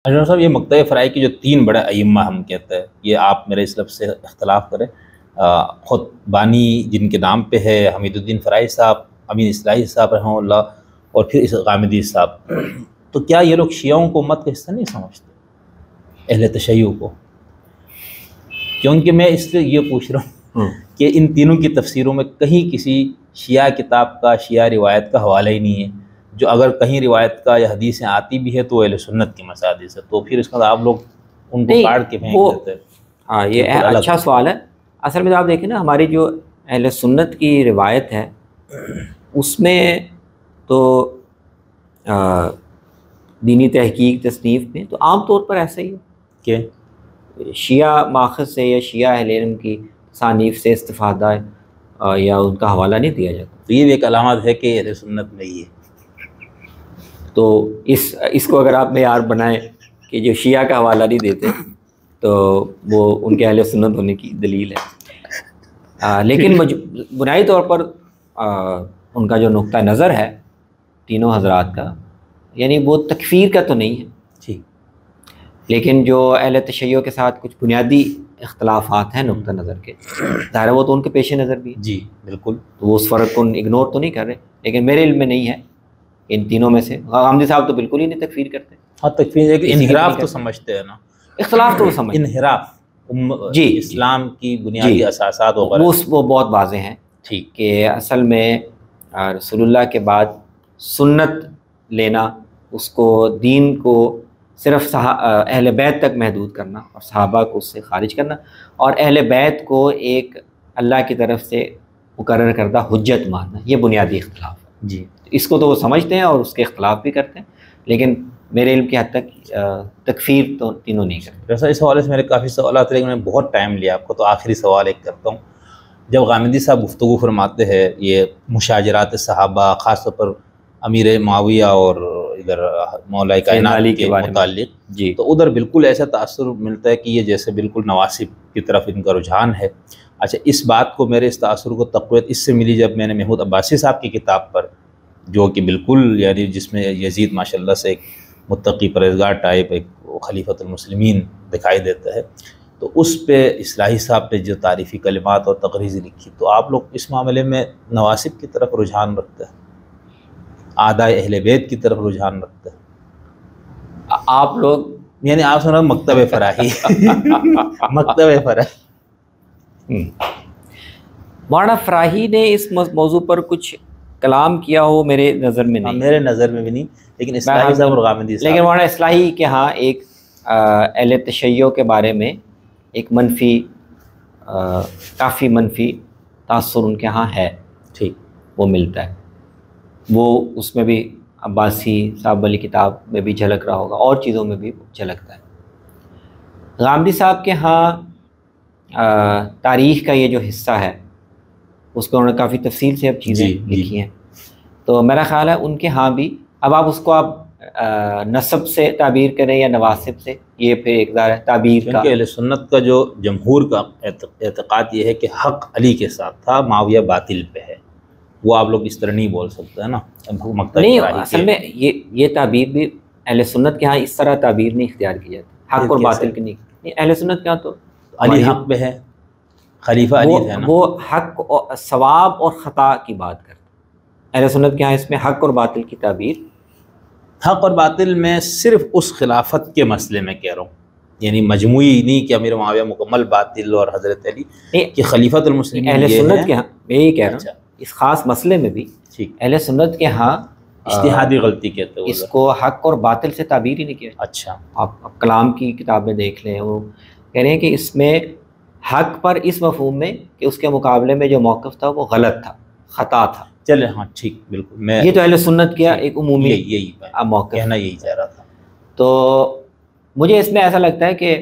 Doctor صاحب یہ مکتب فرائی کی جو 3 بڑے ائمہ ہم کہتے ہیں، یہ آپ میرے اس لفظ سے اختلاف کریں، خود بانی جن کے نام پہ ہے حمید الدین فرائی صاحب، امین اصلاحی صاحب رحمہ اللہ، اور پھر اس غامدی صاحب، تو کیا یہ لوگ شیعوں کو امت کا حصہ نہیں سمجھتے، اہل تشیع کو؟ کیونکہ میں اس سے یہ پوچھ رہا ہوں کہ ان تینوں کی تفسیروں میں کہیں کسی شیعہ کتاب کا، شیعہ روایت کا حوالہ ہی نہیں ہے، جو اگر کہیں روایت کا یا حدیثیں آتی بھی ہے تو اہل سنت کی مسادس ہے، تو پھر اس کا آپ لوگ ان کو کاٹ کے پھینک دیتے ہیں۔ ہاں یہ اچھا سوال ہے۔ اصل میں آپ دیکھیں نا، ہماری جو اہل سنت کی روایت ہے اس میں تو دینی تحقیق تصنیف میں تو عام طور پر ایسا ہی ہے کہ شیعہ ماخذ سے یا شیعہ اہل علم کی تصانیف سے استفادہ یا ان کا حوالہ نہیں دیا جاتا۔ تو یہ بھی ایک علامت ہے کہ اہل سنت میں ہی ہے۔ تو اس کو اگر آپ معیار بنائیں کہ جو شیعہ کا حوالہ نہیں دیتے تو وہ ان کے اہل سنت ہونے کی دلیل ہے۔ لیکن بنیادی طور پر ان کا جو نقطہ نظر ہے تینوں حضرات کا، یعنی وہ تکفیر کا تو نہیں ہے، ٹھیک، لیکن جو اہل تشیع کے ساتھ کچھ بنیادی اختلافات ہیں نقطہ نظر کے، ظاہر ہے وہ تو ان کے پیش نظر بھی ہے، جی بالکل، تو وہ اس فرق کو اگنور تو نہیں کر رہے، لیکن میرے علم میں نہیں ہے ان تینوں میں سے۔ غامدی صاحب تو بالکل ہی نہیں تکفیر کرتے۔ ہاں تکفیر ایک انحراف تو سمجھتے ہیں نا، اختلاف تو وہ سمجھ انحراف جی اسلام کی بنیادی اساسات وہ بہت واضح ہیں، ٹھیک، کہ اصل میں رسول اللہ کے بعد سنت لینا، اس کو دین کو صرف اہل بیت تک محدود کرنا اور صحابہ کو اس سے خارج کرنا، اور اہل بیت کو ایک اللہ کی طرف سے مقرر کردہ حجت ماننا، یہ بنیادی اختلاف ہے۔ جی اس کو تو وہ سمجھتے ہیں اور اس کے اختلاف بھی کرتے ہیں، لیکن میرے علم کی حد تک تکفیر تو تینوں نہیں کرتے۔ ویسا اس حوالے سے میرے کافی سوالات، لیکن میں بہت ٹائم لیا آپ کو، تو آخری سوال ایک کرتا ہوں۔ جب غامدی صاحب گفتگو فرماتے ہیں یہ مشاجرات صحابہ، خاص طور پر امیر معاویہ اور ادھر مولا کائنات کے متعلق، جی تو ادھر بالکل ایسا تاثر ملتا ہے کہ یہ جیسے بالکل نواسب کی طرف ان کا رجحان ہے۔ اچھا، اس بات کو، میرے اس تاثر کو تقویت اس سے ملی جب میں نے محمود عباسی صاحب کی کتاب پر، جو کہ بالکل یعنی جس میں یزید ماشاء اللہ سے ایک متقی پرہیزگار ٹائپ، ایک خلیفۃ المسلمین دکھائی دیتا ہے، تو اس پہ اصلاحی صاحب نے جو تعریفی کلمات اور تقریض لکھی، تو آپ لوگ اس معاملے میں نواسب کی طرف رجحان رکھتے ہیں، اعداء اہل بیت کی طرف رجحان رکھتے ہیں آپ لوگ؟ یعنی آپ سنا مکتب فراہی مکتب فراہی، مولانا فراہی نے اس موضوع پر کچھ کلام کیا ہو میرے نظر میں نہیں، میرے نظر میں بھی نہیں، لیکن اصلاحی صاحب اور غامدی صاحب، لیکن مولانا اصلاحی کے ہاں ایک اہل تشیع کے بارے میں ایک منفی، کافی منفی تاثر ان کے ہاں ہے، ٹھیک، وہ ملتا ہے، وہ اس میں بھی عباسی صاحب والی کتاب میں بھی جھلک رہا ہوگا، اور چیزوں میں بھی جھلکتا ہے۔ غامدی صاحب کے ہاں تاریخ کا یہ جو حصہ ہے اس کو انہوں نے کافی تفصیل سے اب چیزیں لکھی ہیں، تو میرا خیال ہے ان کے ہاں بھی، اب آپ اس کو آپ نسب سے تعبیر کریں یا نواسب سے، یہ پھر ایک ذرا تعبیر کا، کیونکہ اہل سنت کا جو جمہور کا اعتقاد یہ ہے کہ حق علی کے ساتھ تھا، معاویہ باطل پہ ہے، وہ آپ لوگ اس طرح نہیں بول سکتے ہیں نا۔ نہیں، اصل میں یہ تعبیر بھی اہل سنت کے ہاں اس طرح تعبیر نہیں اختیار کی جاتی، حق اور باطل کی نہیں، اہل سنت کے ہاں تو علی حق پہ ہے، خلیفہ علی ہے نا، وہ حق اور ثواب اور خطا کی بات کرتے ہیں۔ اہل سنت کے ہاں اس میں حق اور باطل کی تعبیر، حق اور باطل میں صرف اس خلافت کے مسئلے میں کہہ رہا ہوں، یعنی مجموعی نہیں کہ امیر معاویہ مکمل باطل اور حضرت علی کہ خلیفۃ المسلمین، اہل سنت کے ہاں میں یہی کہہ رہا ہوں، اس خاص مسئلے میں بھی اہل سنت کے ہاں اجتہادی غلطی کہتے ہیں اس کو حق اور باطل سے تعبیر ہی نہیں کیا۔ اچھا، آپ کلام کی کتابیں دیکھ لیں، وہ کہہ رہے ہیں کہ اس میں حق پر اس مفہوم میں کہ اس کے مقابلے میں جو موقف تھا وہ غلط تھا، خطا تھا۔ چلے ہاں ٹھیک، بالکل، میں یہ تو اہل سنت کیا ایک عمومی یہی موقف کہنا یہی چاہ رہا تھا۔ تو مجھے اس میں ایسا لگتا ہے کہ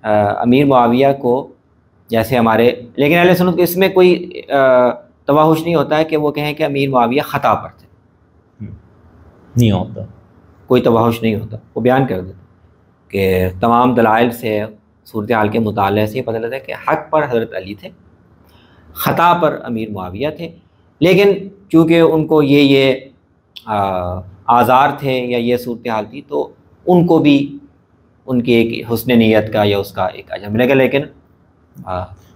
امیر معاویہ کو جیسے ہمارے، لیکن اہل سنت کو اس میں کوئی توحش نہیں ہوتا ہے کہ وہ کہیں کہ امیر معاویہ خطا پر تھے، نہیں ہوتا، کوئی توحش نہیں ہوتا، وہ بیان کر دیتے کہ تمام دلائل سے، صورتحال کے مطالعے سے یہ پتہ لگتا ہے کہ حق پر حضرت علی تھے، خطا پر امیر معاویہ تھے، لیکن چونکہ ان کو یہ آزار تھے یا یہ صورتحال تھی تو ان کو بھی ان کی ایک حسن نیت کا یا اس کا ایک اجر ملے گا، لیکن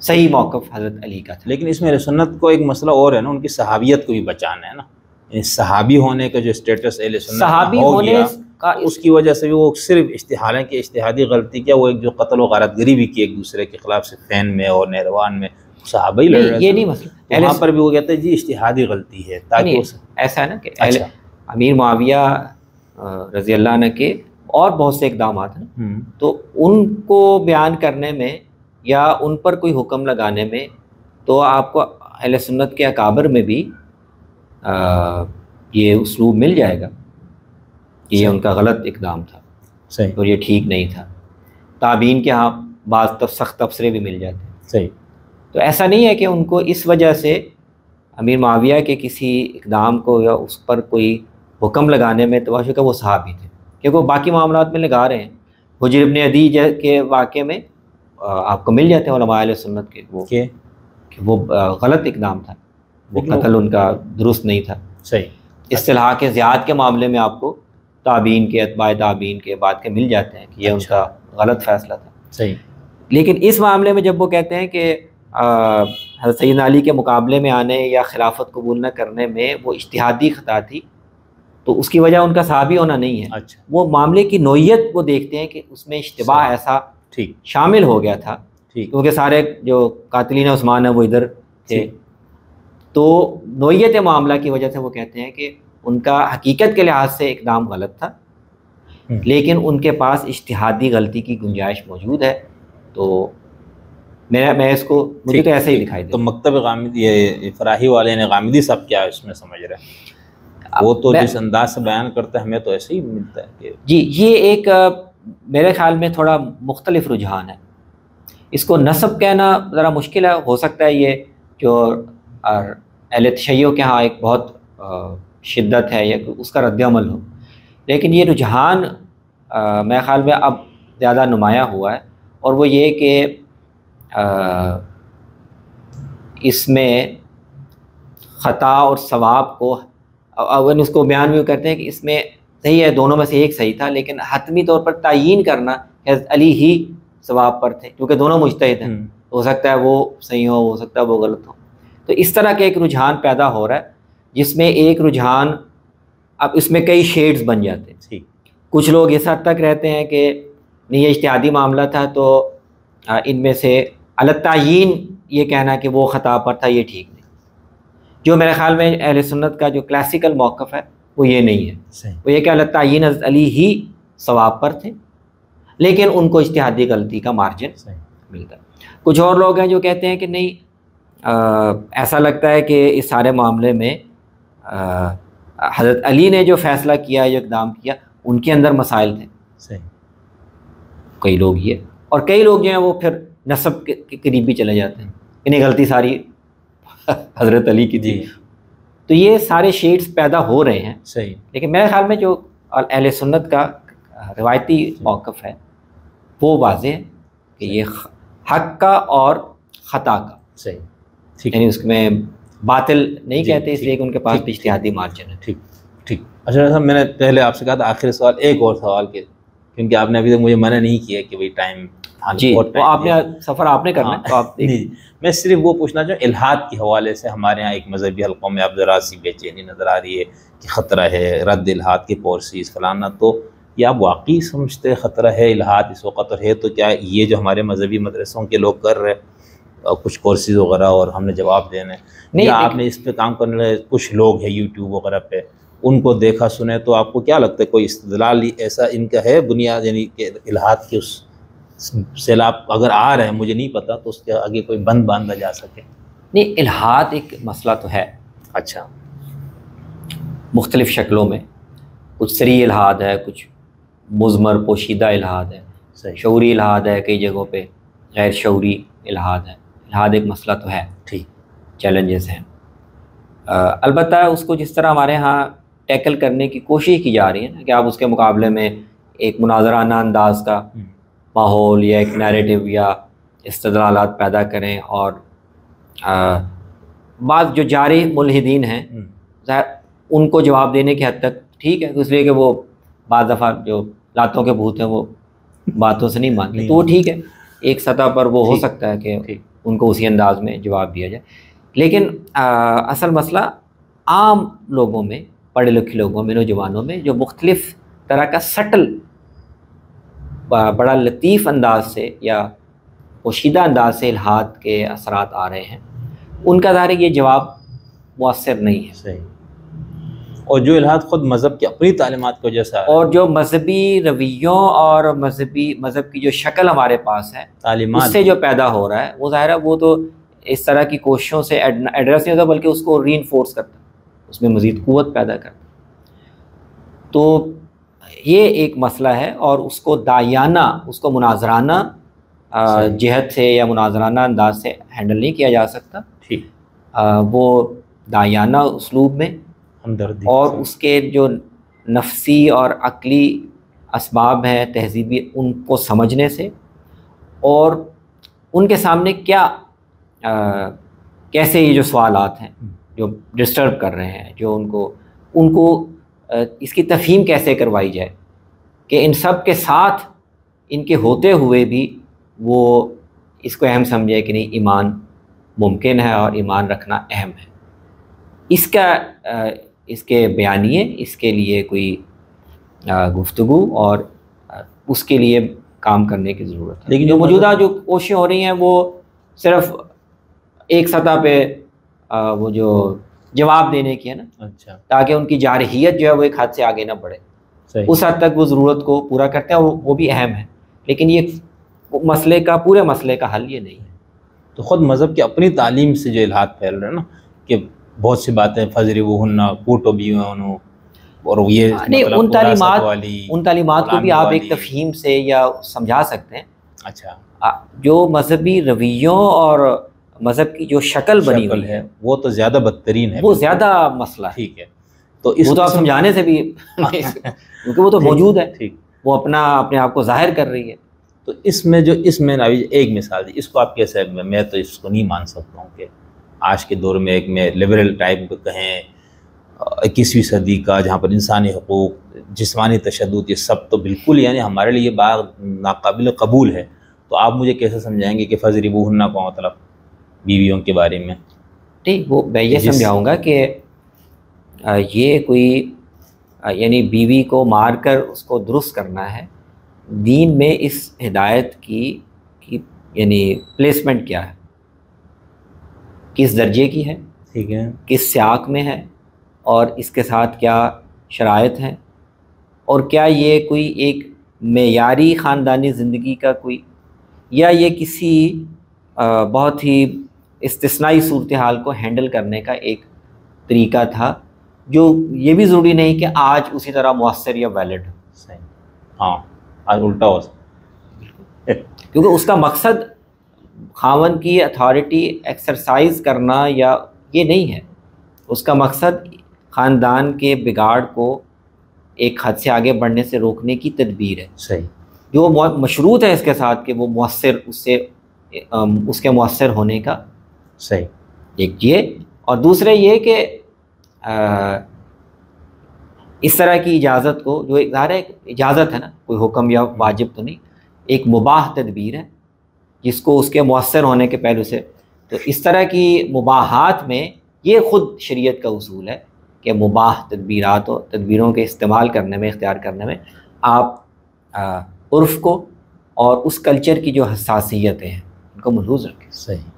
صحیح موقف حضرت علی کا تھا۔ لیکن اس میں اہل سنت کو ایک مسئلہ اور ہے نا، ان کی صحابیت کو بھی بچانا ہے نا، یعنی صحابی ہونے کا جو اسٹیٹس اہل سنت صحابی ہو ہونے گیا کا اس کی وجہ سے بھی وہ صرف حالانکہ اجتہادی غلطی کیا، وہ ایک جو قتل و غارت گری بھی کی ایک دوسرے کے خلاف صفین میں اور نہروان میں، صحابہ ہی لڑ رہے تھے، یہ نہیں مسئلہ وہاں پر بھی وہ کہتے ہیں جی اجتہادی غلطی ہے، تاکہ ایسا ہے نا کہ اچھا امیر معاویہ رضی اللہ عنہ کے اور بہت سے اقدامات ہیں، تو ان کو بیان کرنے میں یا ان پر کوئی حکم لگانے میں تو آپ کو اہل سنت کے اکابر میں بھی یہ اسلوب مل جائے گا کہ یہ ان کا غلط اقدام تھا صحیح، اور یہ ٹھیک نہیں تھا۔ تابعین کے ہاں بعض سخت تبصرے بھی مل جاتے ہیں، صحیح۔ تو ایسا نہیں ہے کہ ان کو اس وجہ سے امیر معاویہ کے کسی اقدام کو یا اس پر کوئی حکم لگانے میں تواشو کا وہ صحابی تھے، کیونکہ وہ باقی معاملات میں لگا رہے ہیں۔ حجر ابن عدی کے واقعے میں آپ کو مل جاتے ہیں علماء اہل سنت کے کہ وہ غلط اقدام تھا، وہ قتل ان کا درست نہیں تھا۔ صحیح۔ اصطلاح کے زیاد کے معاملے میں آپ کو تابعین کے اتباع تابعین کے بعد کے مل جاتے ہیں کہ یہ ان کا غلط فیصلہ تھا۔ صحیح۔ لیکن اس معاملے میں جب وہ کہتے ہیں کہ حضرت سیدنا علی کے مقابلے میں آنے یا خلافت قبول نہ کرنے میں وہ اجتہادی خطا تھی، تو اس کی وجہ ان کا صحابی ہونا نہیں ہے، وہ معاملے کی نوعیت وہ دیکھتے ہیں کہ اس میں اشتباہ ایسا شامل ہو گیا تھا، کیونکہ سارے جو قاتلین عثمان ہیں وہ ادھر تھے، تو نوعیت معاملہ کی وجہ سے وہ کہتے ہیں کہ ان کا حقیقت کے لحاظ سے اقدام غلط تھا، لیکن ان کے پاس اجتہادی غلطی کی گنجائش موجود ہے۔ تو میں اس کو مجھے تو ایسے ہی دکھائی دے۔ تو مکتب غامدی یہ فراہی والے نے غامدی صاحب کیا اس میں سمجھ رہے ہیں؟ وہ تو جس انداز سے بیان کرتا ہے ہمیں تو ایسے ہی ملتا ہے کہ جی یہ ایک میرے خیال میں تھوڑا مختلف رجحان ہے، اس کو نسب کہنا ذرا مشکل ہے، ہو سکتا ہے یہ جو اہل تشیع کے ہاں ایک بہت شدت ہے یا اس کا رد عمل ہو، لیکن یہ رجحان میرے خیال میں اب زیادہ نمایاں ہوا ہے، اور وہ یہ کہ اس میں خطا اور ثواب کو اگر اس کو بیان بھی کرتے ہیں کہ اس میں صحیح ہے، دونوں میں سے ایک صحیح تھا، لیکن حتمی طور پر تعیین کرنا حضرت علی ہی ثواب پر تھے، کیونکہ دونوں مجتہد ہیں، ہو سکتا ہے وہ صحیح ہو سکتا ہے وہ غلط ہو۔ تو اس طرح کا ایک رجحان پیدا ہو رہا ہے جس میں ایک رجحان اب اس میں کئی شیڈز بن جاتے ہیں۔ کچھ لوگ اس حد تک رہتے ہیں کہ نہیں یہ اجتہادی معاملہ تھا، تو ان میں سے التعیین یہ کہنا کہ وہ خطا پر تھا یہ ٹھیک نہیں۔ جو میرے خیال میں اہل سنت کا جو کلاسیکل موقف ہے وہ یہ نہیں ہے، وہ یہ کہ التعیین حضرت علی ہی ثواب پر تھے، لیکن ان کو اجتہادی غلطی کا مارجن ملتا ہے۔ کچھ اور لوگ ہیں جو کہتے ہیں کہ نہیں ایسا لگتا ہے کہ اس سارے معاملے میں حضرت علی نے جو فیصلہ کیا جو اقدام کیا ان کے اندر مسائل تھے، کئی لوگ یہ، اور کئی لوگ جو ہیں وہ پھر نسب کے قریب بھی چلے جاتے ہیں، انہیں غلطی ساری حضرت علی کی تھی۔ تو یہ سارے شیڈز پیدا ہو رہے ہیں، لیکن میرے خیال میں جو اہل سنت کا روایتی موقف ہے وہ واضح ہے کہ یہ حق کا اور خطا کا، یعنی اس میں باطل نہیں کہتے، اس لیے کہ ان کے پاس بھی اجتہادی مارجن ہے۔ ٹھیک۔ اچھا صاحب میں نے پہلے آپ سے کہا تھا آخری سوال، ایک اور سوال کے، کیونکہ آپ نے ابھی تک مجھے منع نہیں کیا کہ بھائی ٹائم جی وہ آپ نے سفر آپ نے کرنا ہے تو آپ میں صرف وہ پوچھنا چاہوں الحاد کے حوالے سے ہمارے یہاں ایک مذہبی حلقوں میں اب ذرا سی بے چینی نظر آ رہی ہے کہ خطرہ ہے رد الحاد کی پالیسیز فلانا، تو کیا آپ واقعی سمجھتے خطرہ ہے الحاد اس وقت، اور ہے تو کیا یہ جو ہمارے مذہبی مدرسوں کے لوگ کر رہے کچھ کورسز وغیرہ اور ہم نے جواب دینے، یا آپ نے اس پہ کام کرنے والے کچھ لوگ ہیں یوٹیوب وغیرہ پہ ان کو دیکھا سنے، تو آپ کو کیا لگتا ہے کوئی استدلال ایسا ان کا ہے بنیاد، یعنی کہ الحاد کی اس سیلاب اگر آ رہے ہیں مجھے نہیں پتا تو اس کے آگے کوئی بند باندھا جا سکے؟ نہیں، الحاد ایک مسئلہ تو ہے، اچھا، مختلف شکلوں میں، کچھ صریح الحاد ہے، کچھ مضمر پوشیدہ الحاد ہے، شعوری الحاد ہے، کئی جگہوں پہ غیر شعوری الحاد ہے۔ الحاد ایک مسئلہ تو ہے، ٹھیک، چیلنجز ہیں، البتہ اس کو جس طرح ہمارے ہاں ٹیکل کرنے کی کوشش کی جا رہی ہے نا کہ آپ اس کے مقابلے میں ایک مناظرانہ انداز کا ماحول یا ایک نیریٹو یا استدلالات پیدا کریں، اور بعض جو جاری ملحدین ہیں ان کو جواب دینے کی حد تک ٹھیک ہے، اس لیے کہ وہ بعض دفعہ جو لاتوں کے بھوت ہیں وہ باتوں سے نہیں مانتے تو وہ ٹھیک ہے، ایک سطح پر وہ ہو سکتا ہے کہ ان کو اسی انداز میں جواب دیا جائے، لیکن اصل مسئلہ عام لوگوں میں، پڑھے لکھے لوگوں میں، نوجوانوں میں جو مختلف طرح کا سٹل بڑا لطیف انداز سے یا پوشیدہ انداز سے الحاد کے اثرات آ رہے ہیں، ان کا ظاہر یہ جواب مؤثر نہیں ہے۔ صحیح، اور جو الحاد خود مذہب کی اپنی تعلیمات کی وجہ سے اور جو مذہبی رویوں اور مذہب کی جو شکل ہمارے پاس ہے تعلیمات اس سے جو پیدا ہو رہا ہے، وہ ظاہر ہے وہ تو اس طرح کی کوششوں سے ایڈریس نہیں ہوتا بلکہ اس کو ری انفورس کرتا ہے، اس میں مزید قوت پیدا کرتا ہے۔ تو یہ ایک مسئلہ ہے، اور اس کو داعیانہ، اس کو مناظرانہ جہت سے یا مناظرانہ انداز سے ہینڈل نہیں کیا جا سکتا، ٹھیک، وہ داعیانہ اسلوب میں ہمدردی اور اس کے جو نفسی اور عقلی اسباب ہیں تہذیبی، ان کو سمجھنے سے، اور ان کے سامنے کیا کیسے یہ جو سوالات ہیں جو ڈسٹرب کر رہے ہیں، جو ان کو اس کی تفہیم کیسے کروائی جائے کہ ان سب کے ساتھ ان کے ہوتے ہوئے بھی وہ اس کو اہم سمجھے کہ نہیں، ایمان ممکن ہے اور ایمان رکھنا اہم ہے۔ اس کے بیانیے، اس کے لیے کوئی گفتگو اور اس کے لیے کام کرنے کی ضرورت ہے۔ لیکن جو موجودہ جو کوششیں ہو رہی ہیں وہ صرف ایک سطح پہ وہ جو جواب دینے کی ہے نا، اچھا، تاکہ ان کی جارحیت جو ہے وہ ایک حد سے آگے نہ بڑھے، اس حد تک وہ ضرورت کو پورا کرتے ہیں، اور وہ بھی اہم ہے، لیکن یہ پورے مسئلے کا حل یہ نہیں ہے۔ تو خود مذہب کی اپنی تعلیم سے جو الحاد پھیل رہا ہے نا، کہ بہت سی باتیں فضربوہن کوٹو بھی انہوں، اور یہ ان تعلیمات کو بھی آپ ایک تفہیم سے یا سمجھا سکتے ہیں۔ اچھا، جو مذہبی رویوں اور مذہب کی جو شکل بنی ہوئی ہے وہ تو زیادہ بدترین ہے، وہ زیادہ مسئلہ ہے۔ ٹھیک ہے، تو اس وہ تو آپ سمجھانے سے بھی کیونکہ وہ تو موجود ہے، ٹھیک، وہ اپنے آپ کو ظاہر کر رہی ہے۔ تو اس میں ایک مثال دی، اس کو آپ کیسے، میں تو اس کو نہیں مان سکتا ہوں کہ آج کے دور میں ایک میں لبرل ٹائپ کو کہیں 21ویں صدی کا، جہاں پر انسانی حقوق، جسمانی تشدد، یہ سب تو بالکل یعنی ہمارے لیے بات ناقابل قبول ہے، تو آپ مجھے کیسے سمجھائیں گے کہ فضربوہن کا مطلب بیویوں کے بارے میں؟ ٹھیک، وہ میں یہ سمجھاؤں گا کہ یہ کوئی یعنی بیوی کو مار کر اس کو درست کرنا ہے، دین میں اس ہدایت کی یعنی پلیسمنٹ کیا ہے، کس درجے کی ہے، ٹھیک ہے، کس سیاق میں ہے، اور اس کے ساتھ کیا شرائط ہیں، اور کیا یہ کوئی ایک معیاری خاندانی زندگی کا کوئی، یا یہ کسی بہت ہی استثنائی صورتحال کو ہینڈل کرنے کا ایک طریقہ تھا، جو یہ بھی ضروری نہیں کہ آج اسی طرح مؤثر یا ویلڈ ہو۔ صحیح، ہاں، آج الٹا ہو سکتا، کیونکہ اس کا مقصد خاوند کی اتھارٹی ایکسرسائز کرنا یا یہ نہیں ہے، اس کا مقصد خاندان کے بگاڑ کو ایک حد سے آگے بڑھنے سے روکنے کی تدبیر ہے۔ صحیح، جو مشروط ہے اس کے ساتھ کہ وہ مؤثر، اس کے مؤثر ہونے کا، صحیح، ایک یہ، اور دوسرے یہ کہ اس طرح کی اجازت کو، جو ایک ظاہر ہے اجازت ہے نا، کوئی حکم یا واجب تو نہیں، ایک مباح تدبیر ہے جس کو اس کے مؤثر ہونے کے پہلو سے، تو اس طرح کی مباحات میں یہ خود شریعت کا اصول ہے کہ مباح تدبیرات و تدبیروں کے استعمال کرنے میں، اختیار کرنے میں آپ عرف کو اور اس کلچر کی جو حساسیتیں ہیں ان کو ملحوظ رکھیں۔ صحیح،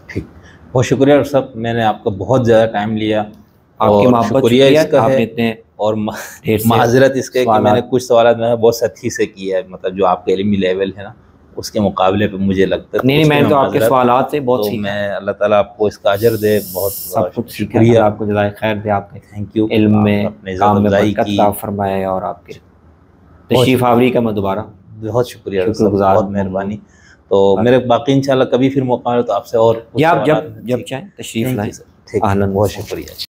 ٹھیک، بہت شکریہ ڈاکٹر صاحب، میں نے آپ کا بہت زیادہ ٹائم لیا، آپ کی محبت شکریہ اس کا ہے، اتنے اور معذرت اس کے کہ میں نے کچھ سوالات میں بہت سختی سے کیا ہے، مطلب جو آپ کے علمی لیول ہے نا اس کے مقابلے پہ مجھے لگتا ہے نہیں، میں تو آپ کے سوالات سے بہت سیکھا، میں اللہ تعالیٰ آپ کو اس کا اجر دے، بہت سب کچھ شکریہ، آپ کو جزائے خیر دے، آپ کے تھینک یو، علم میں کام میں برکت کی عطا فرمائے، اور آپ کے تشریف آوری کا میں دوبارہ بہت شکریہ، بہت مہربانی۔ تو میرے باقی انشاءاللہ کبھی پھر موقع ہو تو آپ سے اور آپ جب چاہیں تشریف لائیں، بہت شکریہ۔